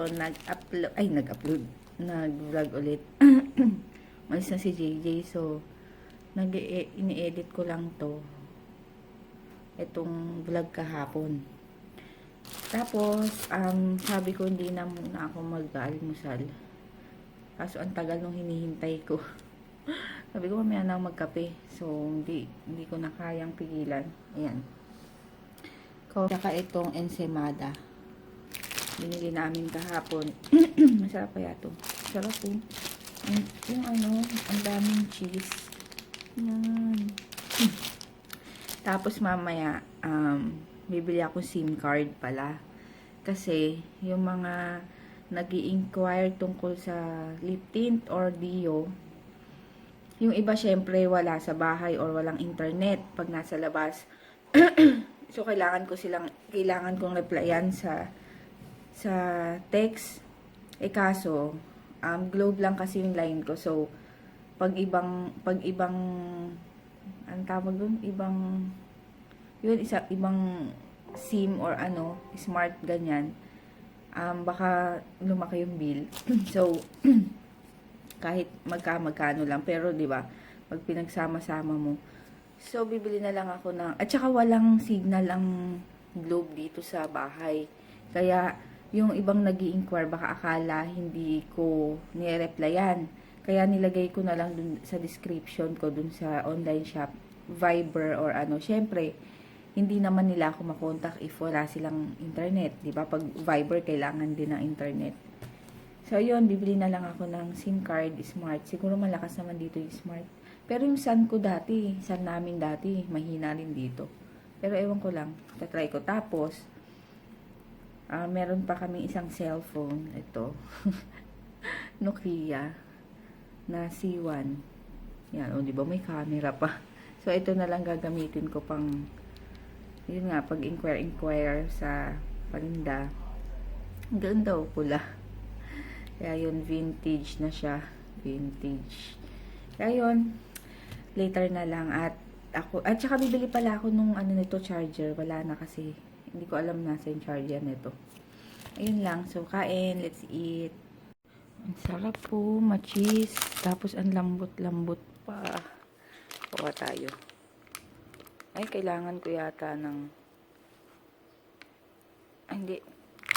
ako nag-vlog ulit. Malis na si JJ, so ini-edit ko lang to. Itong vlog kahapon. Tapos, sabi ko hindi na muna ako mag-almusal. Kaso ang tagal nung hinihintay ko. Sabi ko mamaya na magkape. So, hindi ko na kayang pigilan. Ayan. Tsaka itong ensaymada. Binili namin kahapon. Masarap kaya ito. Sarap po. Yung ang daming cheese. Yan. Tapos mamaya, bibili ako SIM card pala. Kasi, yung mga nag-i-inquire tungkol sa lip tint or Dio, yung iba syempre wala sa bahay or walang internet pag nasa labas. So, kailangan kong replyan sa text. Kaso, Globe lang kasi yung line ko. So, pag ibang, ang tawag dun, ibang SIM or smart ganyan, baka lumaki yung bill. So, kahit magkano lang, pero 'di ba, pag pinagsama-sama mo. So, bibili na lang ako ng, at saka walang signal ang Globe dito sa bahay. Kaya, yung ibang nag-i-inquire, baka akala hindi ko ni-replyan. Kaya nilagay ko na lang dun sa description ko, dun sa online shop, Viber or syempre, hindi naman nila ako makontak if wala silang internet. Diba? Pag Viber, kailangan din ng internet. So, yun, bibili na lang ako ng SIM card, smart. Siguro malakas naman dito yung smart. Pero yung sun namin dati, mahina rin dito. Pero ewan ko lang, tatry ko. Tapos, meron pa kami isang cellphone. Ito. Nokia na C1. Yan, di ba may camera pa. So, ito na lang gagamitin ko pang, yun nga, pag inquire sa paninda. Doon daw, pula. Kaya yun, vintage na siya. Vintage. Kaya yun, later na lang. At saka bibili pala ako nung nito, charger. Wala na kasi. Hindi ko alam nasa yung charger nito. Ayun lang. So, kain. Let's eat. Ang sarap po. Machis. Tapos, ang lambot-lambot pa. Kuha tayo. Ay, kailangan ko yata ng... Ay, hindi.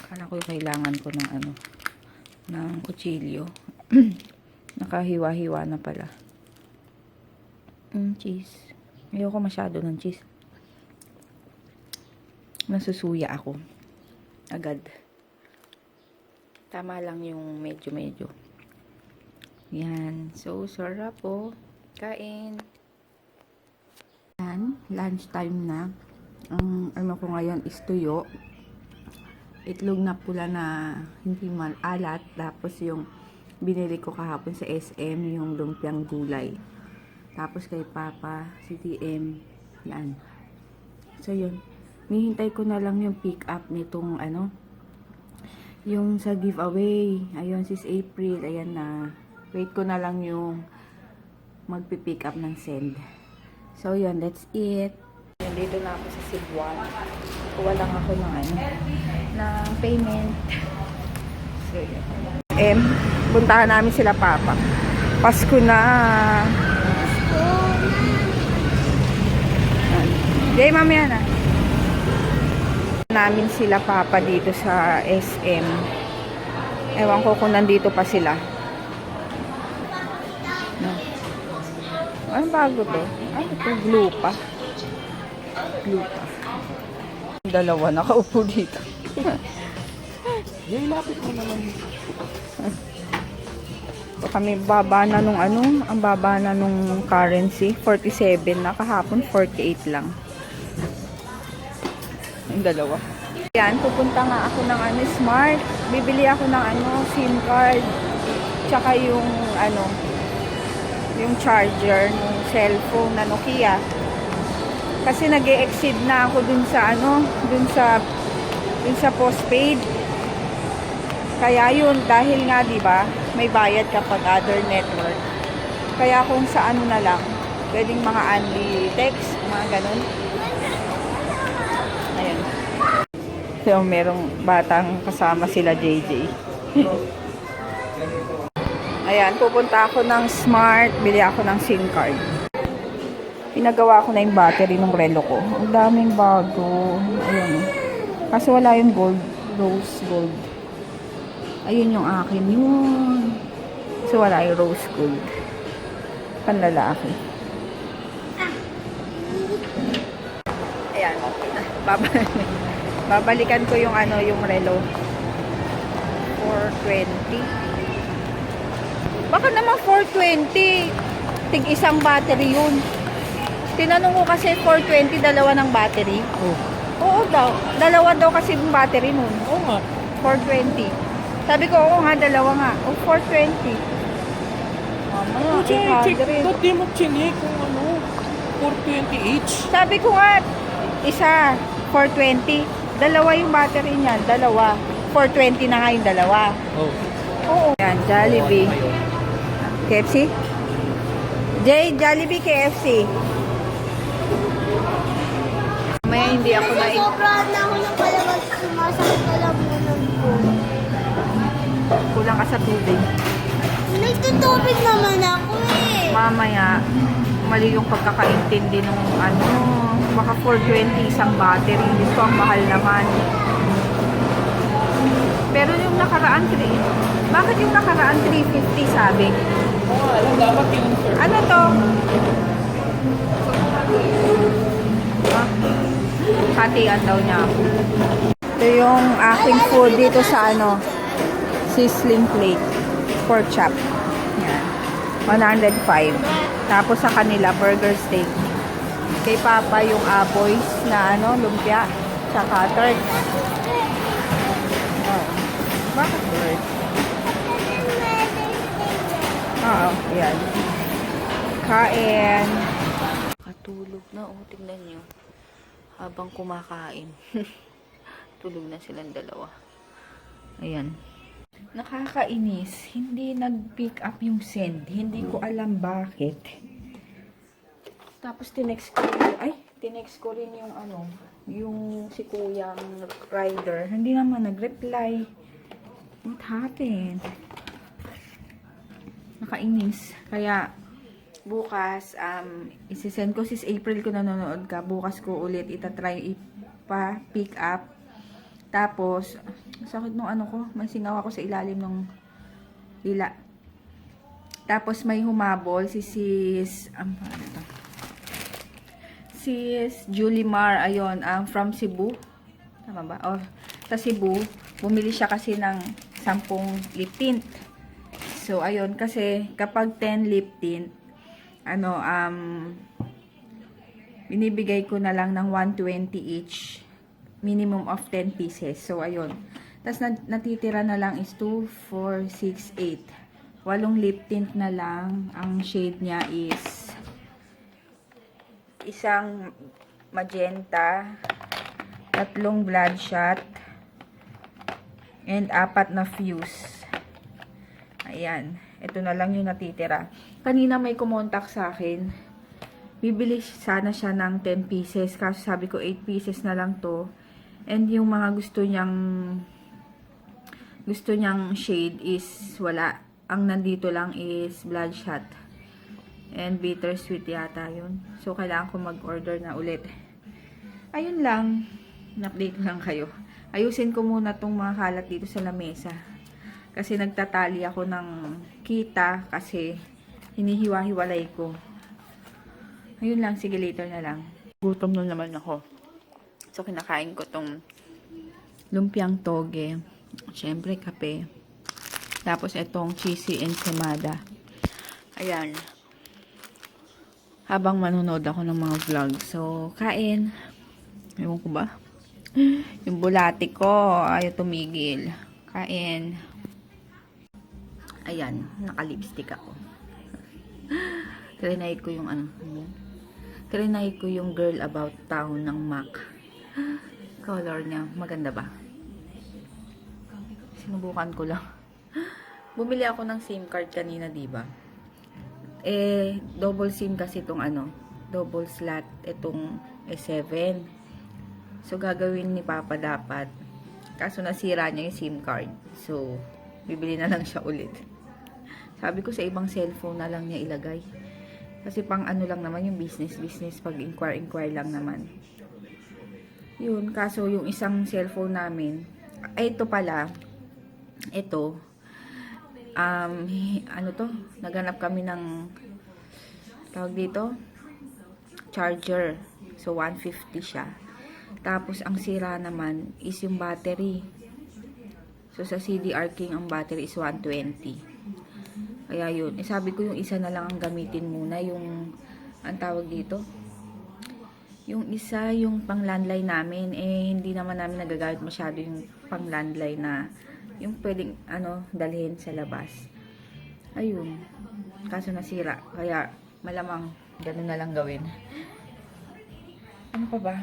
Akala ko kailangan ko ng ng kutsilyo. Nakahiwa-hiwa na pala. Cheese. Ayoko masyado ng cheese. Nasusuya ako. Agad. Tama lang yung medyo-medyo. Yan. So, sarap po. Kain. Yan. Lunch time na. Ang ko ngayon is tuyo. Itlog na pula na hindi alat. Tapos yung binili ko kahapon sa SM, yung lumpiang gulay. Tapos kay Papa, CTM. Yan. So, yun. Nihintay ko na lang yung pick up nitong yung sa giveaway. Ayun, sis April. Ayan na. Wait ko na lang yung magpipick up ng send. So, yun. Let's eat. Dito na ako sa Cebuan. Kuha lang ako ng ng payment. So, yun. Puntahan namin sila Papa. Pasko na. Jay, mamaya na. Namin sila Papa dito sa SM. Ewan ko kung nandito pa sila. No. Ano bago to? Ay, ito blue pa. Blue pa. Dalawa nakaupo dito. Jay, lapit mo naman. So, kami baba na nung ang baba na nung currency, 47 na, kahapon 48 lang. Yung dalawa. Yan, pupunta nga ako ng smart. Bibili ako ng SIM card. Tsaka yung yung charger ng cellphone na Nokia. Kasi nag-e-exceed na ako dun sa postpaid. Kaya yun, dahil nga 'di ba, may bayad kapag other network. Kaya kung sa na lang, pwedeng mga only text, mga ganun. Ayan. So, merong batang kasama sila JJ. Ayan, pupunta ako ng Smart. Bili ako ng SIM card. Pinagawa ko na yung battery ng relo ko. Ang daming bago. Ayan. Kasi wala yung gold. Rose gold. Ayun yung akin. Yun. So, wala yung rose gold. Panlalaki. Ayan. Babalikan ko yung ano, yung relo. 420. Baka naman 420. Tig isang battery yun. Tinanong ko kasi 420, dalawa ng battery. Oh. Oo daw. Dalawa daw kasi yung battery nun. Oo nga. 420. Sabi ko, oo nga, dalawa nga. O, 420. Mama, Check. 800. Ba't di mo chinik kung ano? 420 each? Sabi ko nga, isa, 420. Dalawa yung battery niyan. Dalawa. 420 na nga yung dalawa. Oh. Oo. Yan, Jollibee. KFC? Jollibee KFC. Mamaya hindi ako na Sobrang na ako ng palabas, sumasakit na lang mo ng phone. kulang ka sa tubig. Nagtutubig naman ako eh. Mamaya, mali yung pagkakaintindi ng ano, baka 420 isang battery. Gusto ang mahal naman. Pero yung nakaraan, bakit yung nakaraan 350 sabi? Oo, alam, dapat yung Ano to? Ah, hatian daw niya ako. Ito yung aking food dito sa ano, sizzling plate. Pork chop. Yan. 105. Tapos sa kanila, burger steak. Kay Papa yung aboys na ano, lumpia. Tsaka turd. Oh. Bakit turd? Oo, yan. Kain. Katulog na, oh, tignan nyo. Habang kumakain. Tulog na silang dalawa. Ayan. Nakakainis. Hindi nag-pick up yung send. Hindi ko alam bakit. Tapos tinext ko rin yung ano, yung si Kuyang rider. Hindi naman nag-reply. What happened? Nakainis. Kaya, bukas, isisend ko, sis April ko nanonood ka, bukas ko ulit itatry ipa-pick up. Tapos, sakit nung ano ko, may singaw ako sa ilalim ng dila. Tapos, may humabol, si sis, sis Julie Mar, ayun, from Cebu. Tama ba? Oh, sa Cebu, bumili siya kasi ng 10 lip tint. So, ayun, kasi kapag 10 lip tint, ano, binibigay ko na lang ng 120 each, minimum of 10 pieces. So, ayun. Tapos, natitira na lang is 2, 4, 6, 8. 8 lip tint na lang. Ang shade niya is isang magenta, 3 bloodshot, and 4 na fuse. Ayan. Ito na lang yung natitira. Kanina may kumontak sa akin. Bibili sana siya ng 10 pieces. Kasi sabi ko 8 pieces na lang to. And yung mga gusto niyang shade is wala. Ang nandito lang is bloodshot. And bittersweet yata yun. So, kailangan ko mag-order na ulit. Ayun lang. In-update lang kayo. Ayusin ko muna tong mga kalat dito sa lamesa. Kasi nagtatali ako ng kita kasi hinihiwa-hiwalay ko. Ayun lang, sige later na lang. Gutom na naman ako. So, kinakain ko tong lumpiang toge. Siyempre, kape. Tapos, itong cheesy ensaymada. Ayan. Habang manonood ako ng mga vlog. So, kain. Ewan ko ba? Yung bulati ko, ayaw tumigil. Kain. Ayan, naka-lipstick ako. Trinay ko yung ano. Trinay ko yung Girl About Town ng MAC. Color niya, maganda ba? Sinubukan ko lang. Bumili ako ng SIM card kanina, diba? Eh, double SIM kasi itong ano, double slot, itong S7. So, gagawin ni Papa dapat. Kaso nasira niya yung SIM card. So, bibili na lang siya ulit. Sabi ko sa ibang cellphone na lang niya ilagay. Kasi pang ano lang naman yung business, pag inquire lang naman. Yun, kaso yung isang cellphone namin, ito pala, ito, ano to, naghanap kami ng, tawag dito, charger. So, 150 siya. Tapos, ang sira naman is yung battery. So, sa CDR King, ang battery is 120. Kaya yun. Sabi ko yung isa na lang ang gamitin muna. Yung, ang tawag dito, yung isa, yung pang landline namin. Hindi naman namin nagagamit masyado yung pang landline na, yung pwedeng, dalhin sa labas. Ayun. Kaso nasira. Kaya, malamang, ganun na lang gawin. Ano pa ba?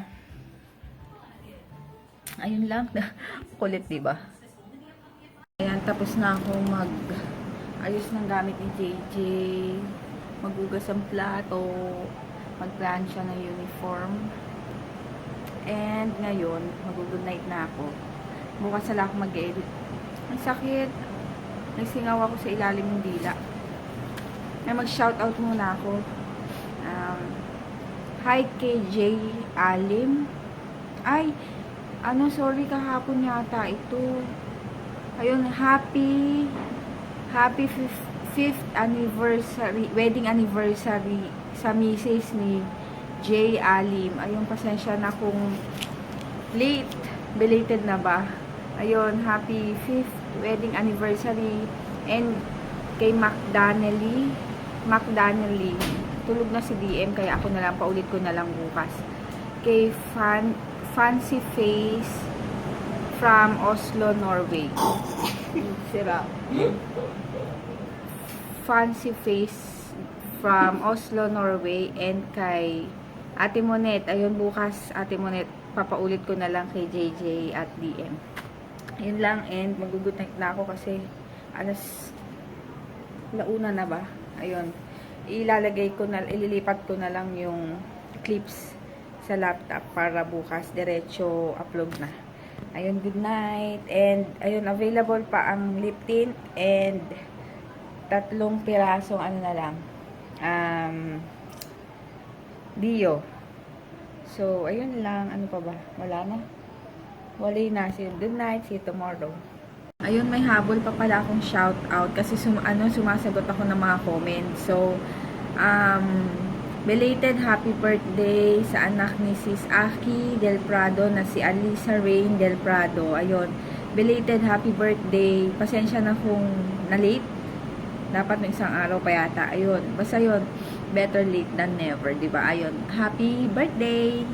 Ayun lang. Kulit, diba? Ayan, tapos na ako ayos ng gamit ni JJ. Magugas ang plato. Magplansya ng uniform. And ngayon, mag-good night na ako. Bukas na lang ako mag-edit. Ang sakit. Nagsingaw ako sa ilalim ng dila. Ay, mag-shoutout muna ako. Hi KJ Alim. Ay, sorry, kahapon yata ito. Ayun, happy 5th anniversary, wedding anniversary sa misis ni J. Alim. Ayun, pasensya na kung late, belated na ba. Ayun, happy 5th wedding anniversary. And kay McDonnelly, tulog na si DM, kaya ako na lang, paulit ko na lang bukas. Kay Fancy Face from Oslo, Norway. Sira. Fancy Face from Oslo, Norway. And kay Ate Monet, ayun bukas, Ate Monet, papaulit ko na lang kay JJ at DM. Yun lang, and mag-good night na ako kasi alas 1:00 na ba? Ayun. Ililipat ko na lang yung clips sa laptop para bukas diretso upload na. Ayun, good night. And ayun, available pa ang lip tint and 3 pirasong na lang. Dio. So, ayun lang. Ano pa ba? Wala na. Wala na. Good night. See you tomorrow. Ayun, may habol pa pala akong shout out kasi sumasagot ako ng mga comments. So, belated happy birthday sa anak ni Sis Aki Del Prado na si Alisa Rain Del Prado. Ayun, belated happy birthday. Pasensya na kung na-late. Dapat may isang araw pa yata. Ayun, basta yun, better late than never, diba? Ayun, happy birthday!